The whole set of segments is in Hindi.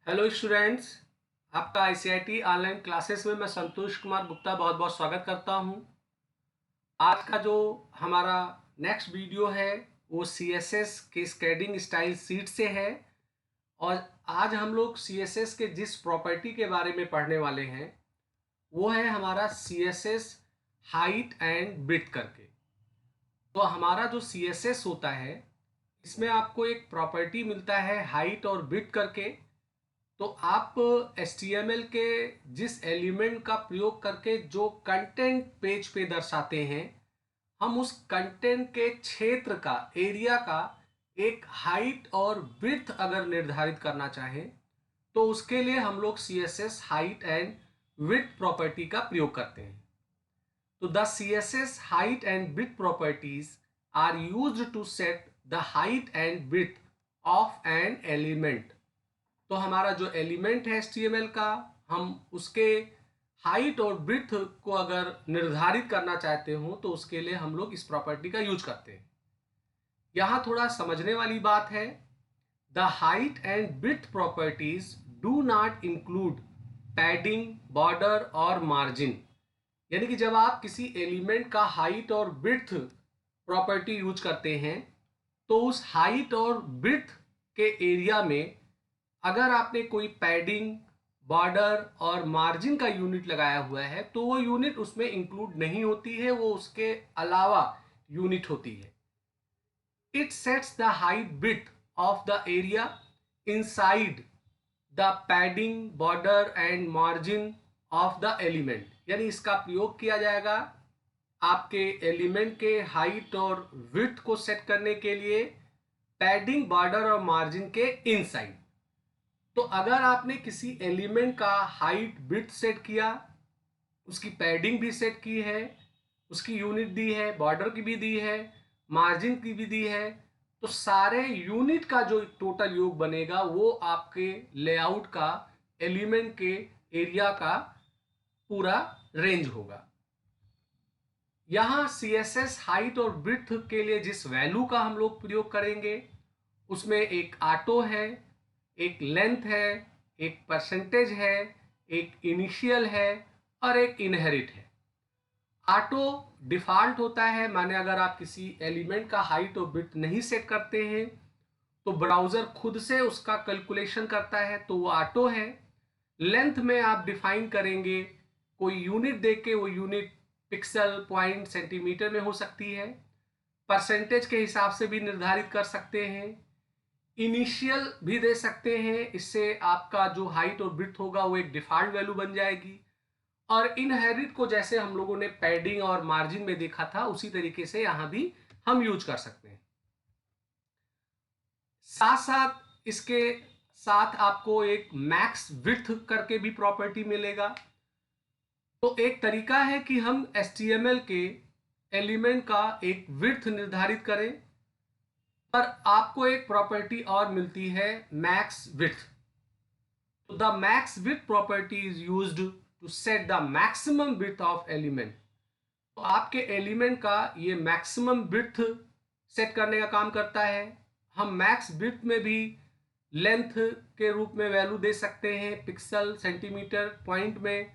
Hello students. आपका आईसीआईटी ऑनलाइन क्लासेस में मैं संतोष कुमार गुप्ता बहुत बहुत स्वागत करता हूं। आज का जो हमारा नेक्स्ट वीडियो है वो सीएसएस के स्केडिंग स्टाइल सीट से है। और आज हम लोग सीएसएस के जिस प्रॉपर्टी के बारे में पढ़ने वाले हैं वो है हमारा सीएसएस हाइट एंड विड्थ करके। तो हमारा जो सीएसएस होता है इसमें आपको एक प्रॉपर्टी मिलता है हाइट और विड्थ करके। तो आप HTML के जिस एलिमेंट का प्रयोग करके जो कंटेंट पेज पे दर्शाते हैं, हम उस कंटेंट के क्षेत्र का एरिया का एक हाइट और विड्थ अगर निर्धारित करना चाहें तो उसके लिए हम लोग CSS height and width property का प्रयोग करते हैं। तो the CSS height and width properties are used to set the height and width of an element. तो हमारा जो एलिमेंट है HTML का, हम उसके हाइट और विड्थ को अगर निर्धारित करना चाहते हो तो उसके लिए हम लोग इस प्रॉपर्टी का यूज करते हैं। यहाँ थोड़ा समझने वाली बात है, the height and width properties do not include padding, border और मार्जिन। यानी कि जब आप किसी एलिमेंट का हाइट और विड्थ प्रॉपर्टी यूज करते हैं तो उस हाइट और विड्थ के एरिया में अगर आपने कोई पैडिंग, बॉर्डर और मार्जिन का यूनिट लगाया हुआ है तो वो यूनिट उसमें इंक्लूड नहीं होती है, वो उसके अलावा यूनिट होती है। It sets the height width of the area inside the padding, border and margin of the element. यानी इसका प्रयोग किया जाएगा आपके एलिमेंट के हाइट और विड्थ को सेट करने के लिए पैडिंग, बॉर्डर और मार्जिन के इनसाइड। तो अगर आपने किसी एलिमेंट का हाइट विड्थ सेट किया, उसकी पैडिंग भी सेट की है, उसकी यूनिट दी है, बॉर्डर की भी दी है, मार्जिन की भी दी है, तो सारे यूनिट का जो टोटल योग बनेगा वो आपके लेआउट का, एलिमेंट के एरिया का पूरा रेंज होगा। यहाँ CSS हाइट और विड्थ के लिए जिस वैल्यू का हम लोग प्रयोग करेंगे उसमें एक ऑटो है, एक लेंथ है, एक परसेंटेज है, एक इनिशियल है और एक इनहेरिट है। ऑटो डिफॉल्ट होता है, माने अगर आप किसी एलिमेंट का हाइट और विड्थ नहीं सेट करते हैं तो ब्राउजर खुद से उसका कैलकुलेशन करता है, तो वो ऑटो है। लेंथ में आप डिफाइन करेंगे कोई यूनिट देके, वो यूनिट पिक्सल, पॉइंट, सेंटीमीटर में हो सकती है। परसेंटेज के हिसाब से भी निर्धारित कर सकते हैं, इनिशियल भी दे सकते हैं, इससे आपका जो हाइट और विड्थ होगा वो एक डिफॉल्ट वैल्यू बन जाएगी। और इनहेरिट को जैसे हम लोगों ने पैडिंग और मार्जिन में देखा था उसी तरीके से यहां भी हम यूज कर सकते हैं। साथ साथ इसके साथ आपको एक मैक्स विड्थ करके भी प्रॉपर्टी मिलेगा। तो एक तरीका है कि हम HTML के एलिमेंट का एक विड्थ निर्धारित करें, पर आपको एक प्रॉपर्टी और मिलती है मैक्स विड्थ। तो the max width property is used to set the maximum width of element. तो आपके एलिमेंट का ये मैक्सिमम विड्थ सेट करने का काम करता है। हम मैक्स विड्थ में भी लेंथ के रूप में वैल्यू दे सकते हैं, पिक्सल, सेंटीमीटर, पॉइंट में,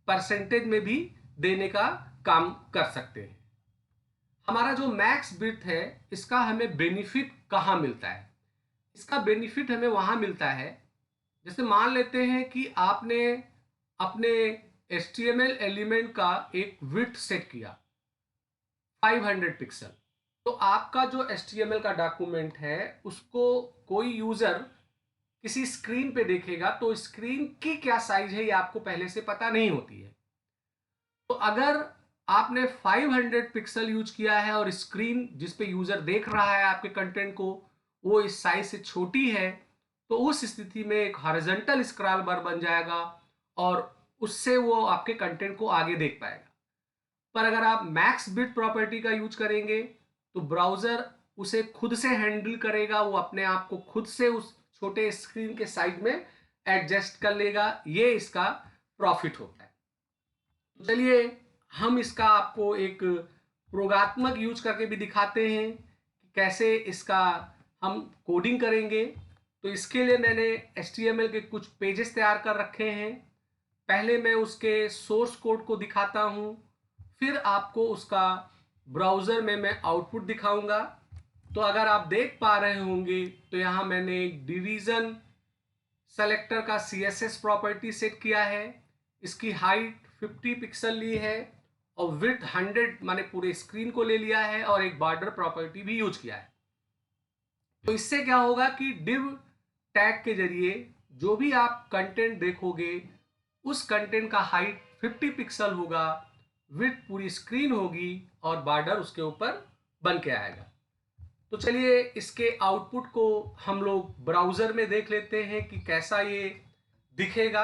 परसेंटेज में भी देने का काम कर सकते हैं। हमारा जो मैक्स विड्थ है इसका हमें बेनिफिट कहाँ मिलता है? इसका बेनिफिट हमें वहाँ मिलता है, जैसे मान लेते हैं कि आपने अपने HTML एलिमेंट का एक विड्थ सेट किया 500 पिक्सल। तो आपका जो HTML का डॉक्यूमेंट है उसको कोई यूजर किसी स्क्रीन पे देखेगा तो स्क्रीन की क्या साइज है ये आपको पहले से पता नहीं होती है। तो अगर आपने 500 पिक्सल यूज किया है और स्क्रीन जिस पे यूजर देख रहा है आपके कंटेंट को वो इस साइज से छोटी है, तो उस स्थिति में एक हॉरिजॉन्टल स्क्रॉल बार बन जाएगा और उससे वो आपके कंटेंट को आगे देख पाएगा। पर अगर आप मैक्स विड्थ प्रॉपर्टी का यूज करेंगे तो ब्राउजर उसे खुद से हैंडल करेगा, वो अपने आप को खुद से उस छोटे स्क्रीन के साइज में एडजस्ट कर लेगा। ये इसका प्रॉफिट होता है। तो चलिए हम इसका आपको एक प्रयोगात्मक यूज करके भी दिखाते हैं कि कैसे इसका हम कोडिंग करेंगे। तो इसके लिए मैंने HTML के कुछ पेजेस तैयार कर रखे हैं। पहले मैं उसके सोर्स कोड को दिखाता हूँ, फिर आपको उसका ब्राउज़र में मैं आउटपुट दिखाऊंगा। तो अगर आप देख पा रहे होंगे तो यहाँ मैंने एक डिवीज़न सेलेक्टर का CSS प्रॉपर्टी सेट किया है। इसकी हाइट 50 पिक्सल ली है और विड्थ 100 माने पूरे स्क्रीन को ले लिया है, और एक बॉर्डर प्रॉपर्टी भी यूज किया है। तो इससे क्या होगा कि div टैग के जरिए जो भी आप कंटेंट देखोगे उस कंटेंट का हाइट 50 पिक्सल होगा, विड्थ पूरी स्क्रीन होगी और बॉर्डर उसके ऊपर बन के आएगा। तो चलिए इसके आउटपुट को हम लोग ब्राउज़र में देख लेते हैं कि कैसा ये दिखेगा।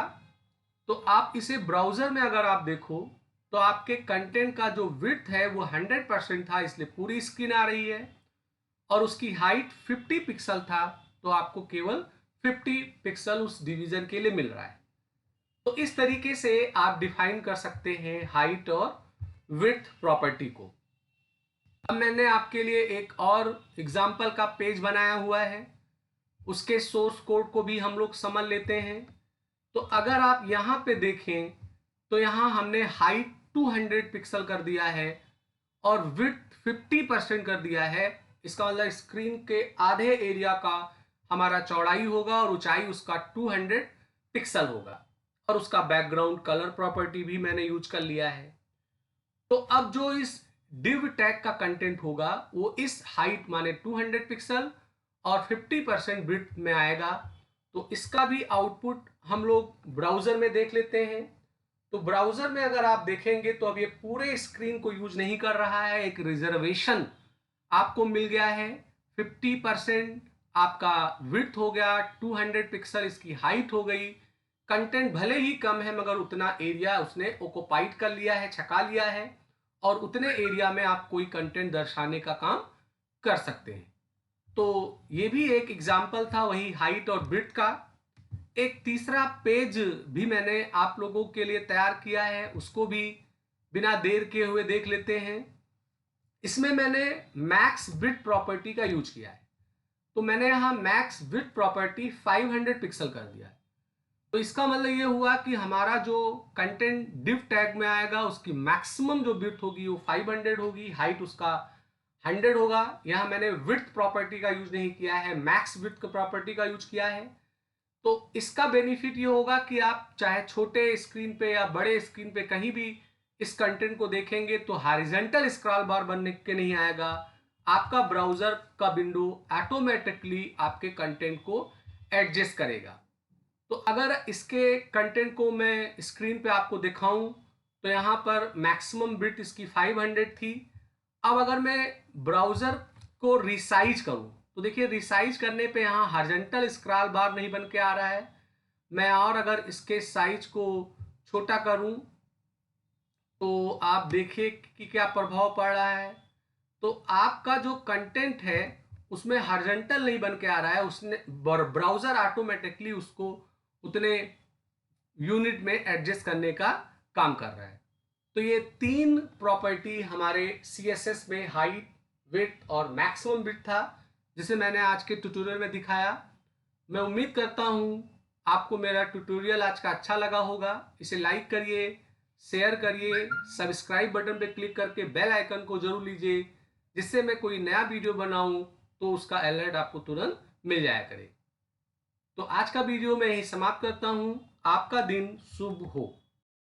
तो आप इसे ब्राउज़र में अगर आप देखो तो आपके कंटेंट का जो विड्थ है वो 100% था, इसलिए पूरी स्क्रीन आ रही है, और उसकी हाइट 50 पिक्सल था तो आपको केवल 50 पिक्सल उस डिवीज़न के लिए मिल रहा है। तो इस तरीके से आप डिफाइन कर सकते हैं हाइट और विड्थ प्रॉपर्टी को। अब मैंने आपके लिए एक और एग्जाम्पल का पेज बनाया हुआ है, उसके सोर्स कोड को भी हम लोग समझ लेते हैं। तो अगर आप यहाँ पे देखें तो यहाँ हमने हाइट 200 पिक्सल कर दिया है और विड्थ 50% कर दिया है। इसका मतलब स्क्रीन के आधे एरिया का हमारा चौड़ाई होगा और ऊंचाई उसका 200 पिक्सल होगा, और उसका बैकग्राउंड कलर प्रॉपर्टी भी मैंने यूज कर लिया है। तो अब जो इस div टैग का कंटेंट होगा वो इस हाइट माने 200 पिक्सल और 50% विड्थ में आएगा। तो इसका भी आउटपुट हम लोग ब्राउज़र में देख लेते हैं। तो ब्राउज़र में अगर आप देखेंगे तो अब ये पूरे स्क्रीन को यूज नहीं कर रहा है, एक रिजर्वेशन आपको मिल गया है। 50% आपका विड्थ हो गया, 200 पिक्सल इसकी हाइट हो गई। कंटेंट भले ही कम है मगर उतना एरिया उसने ऑक्युपाइड कर लिया है, छका लिया है, और उतने एरिया में आप कोई कंटेंट दर्शाने का काम कर सकते हैं। तो ये भी एक एग्जाम्पल था वही हाइट और विड्थ का। एक तीसरा पेज भी मैंने आप लोगों के लिए तैयार किया है, उसको भी बिना देर किए हुए देख लेते हैं। इसमें मैंने मैक्स विड्थ प्रॉपर्टी का यूज किया है। तो मैंने यहाँ मैक्स विड्थ प्रॉपर्टी 500 पिक्सल कर दिया है। तो इसका मतलब ये हुआ कि हमारा जो कंटेंट div टैग में आएगा उसकी मैक्सिमम जो विड्थ होगी वो 500 होगी, हाइट उसका 100 होगा। यहाँ मैंने विड्थ प्रॉपर्टी का यूज नहीं किया है, मैक्स विड्थ प्रॉपर्टी का यूज किया है। तो इसका बेनिफिट ये होगा कि आप चाहे छोटे स्क्रीन पे या बड़े स्क्रीन पे कहीं भी इस कंटेंट को देखेंगे तो हॉरिजॉन्टल स्क्रॉल बार बनने के नहीं आएगा। आपका ब्राउजर का विंडो ऑटोमेटिकली आपके कंटेंट को एडजस्ट करेगा। तो अगर इसके कंटेंट को मैं स्क्रीन पे आपको दिखाऊं तो यहाँ पर मैक्सिमम बिट इसकी 500 थी। अब अगर मैं ब्राउज़र को रिसाइज करूं तो देखिए रिसाइज करने पे यहाँ हॉरिजॉन्टल स्क्रॉल बार नहीं बन के आ रहा है। मैं और अगर इसके साइज को छोटा करूं तो आप देखिए कि क्या प्रभाव पड़ रहा है। तो आपका जो कंटेंट है उसमें हॉरिजॉन्टल नहीं बन के आ रहा है, उसने ब्राउज़र ऑटोमेटिकली उसको उतने यूनिट में एडजस्ट करने का काम कर रहा है। तो ये तीन प्रॉपर्टी हमारे CSS में हाइट, विड्थ और मैक्सिमम विड्थ था, जिसे मैंने आज के ट्यूटोरियल में दिखाया। मैं उम्मीद करता हूँ आपको मेरा ट्यूटोरियल आज का अच्छा लगा होगा। इसे लाइक करिए, शेयर करिए, सब्सक्राइब बटन पे क्लिक करके बेल आइकन को जरूर लीजिए, जिससे मैं कोई नया वीडियो बनाऊं तो उसका अलर्ट आपको तुरंत मिल जाया करे। तो आज का वीडियो मैं यही समाप्त करता हूं। आपका दिन शुभ हो।